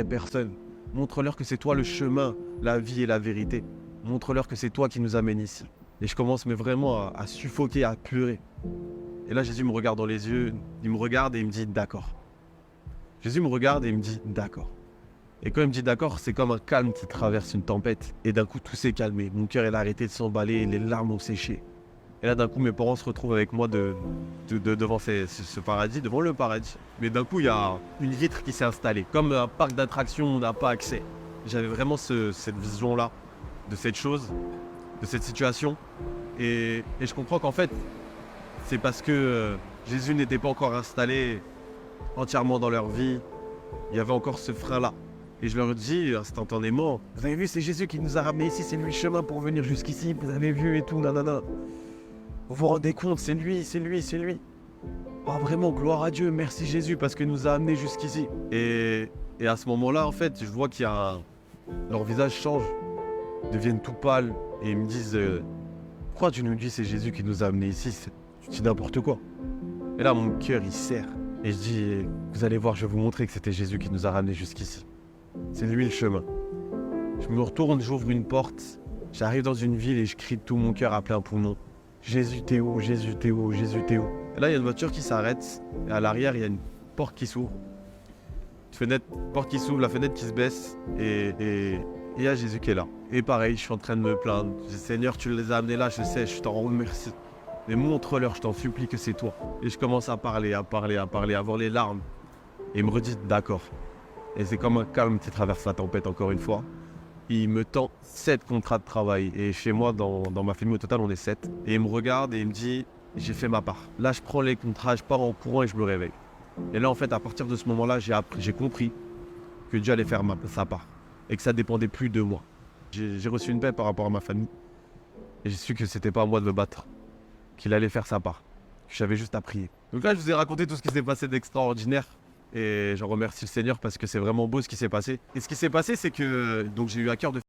personne. Montre-leur que c'est toi le chemin, la vie et la vérité. Montre-leur que c'est toi qui nous amène ici. Et je commence mais vraiment à suffoquer, à pleurer. Et là, Jésus me regarde dans les yeux, il me regarde et il me dit d'accord. Jésus me regarde et il me dit d'accord. Et quand il me dit d'accord, c'est comme un calme qui traverse une tempête. Et d'un coup, tout s'est calmé. Mon cœur, il a arrêté de s'emballer, les larmes ont séché. Et là, d'un coup, mes parents se retrouvent avec moi devant ce paradis, devant le paradis. Mais d'un coup, il y a une vitre qui s'est installée. Comme un parc d'attractions où on n'a pas accès. J'avais vraiment cette vision-là, de cette chose, de cette situation. Et je comprends qu'en fait, c'est parce que Jésus n'était pas encore installé entièrement dans leur vie. Il y avait encore ce frein-là. Et je leur dis instantanément, vous avez vu, c'est Jésus qui nous a ramenés ici, c'est lui le chemin pour venir jusqu'ici, vous avez vu et tout, nanana. Vous vous rendez compte, c'est lui, c'est lui, c'est lui. Oh, vraiment, gloire à Dieu, merci Jésus, parce qu'il nous a amenés jusqu'ici. Et à ce moment-là, en fait, je vois qu'il y a leur visage change, deviennent tout pâles, et ils me disent, pourquoi tu nous dis c'est Jésus qui nous a amenés ici, tu dis n'importe quoi. Et là, mon cœur, il serre. Et je dis, vous allez voir, je vais vous montrer que c'était Jésus qui nous a ramenés jusqu'ici. C'est lui le chemin. Je me retourne, j'ouvre une porte, j'arrive dans une ville et je crie de tout mon cœur à plein poumon. Jésus t'es où, Jésus t'es où, Jésus t'es où. Et là, il y a une voiture qui s'arrête, et à l'arrière, il y a une porte qui s'ouvre. Porte qui s'ouvre, la fenêtre qui se baisse, et il y a Jésus qui est là. Et pareil, je suis en train de me plaindre. Je dis, Seigneur, tu les as amenés là, je sais, je t'en remercie. Mais montre-leur, je t'en supplie que c'est toi. Et je commence à parler, avoir les larmes. Et il me redit d'accord. Et c'est comme un calme qui traverse la tempête encore une fois. Il me tend 7 contrats de travail. Et chez moi, dans ma famille, au total, on est 7. Et il me regarde et il me dit, j'ai fait ma part. Là, je prends les contrats, je pars en courant et je me réveille. Et là, en fait, à partir de ce moment-là, j'ai compris que Dieu allait faire sa part. Et que ça dépendait plus de moi. J'ai reçu une paix par rapport à ma famille. Et j'ai su que c'était pas à moi de me battre. Qu'il allait faire sa part. Que j'avais juste à prier. Donc là, je vous ai raconté tout ce qui s'est passé d'extraordinaire. Et j'en remercie le Seigneur parce que c'est vraiment beau ce qui s'est passé. Et ce qui s'est passé, c'est que donc j'ai eu à cœur de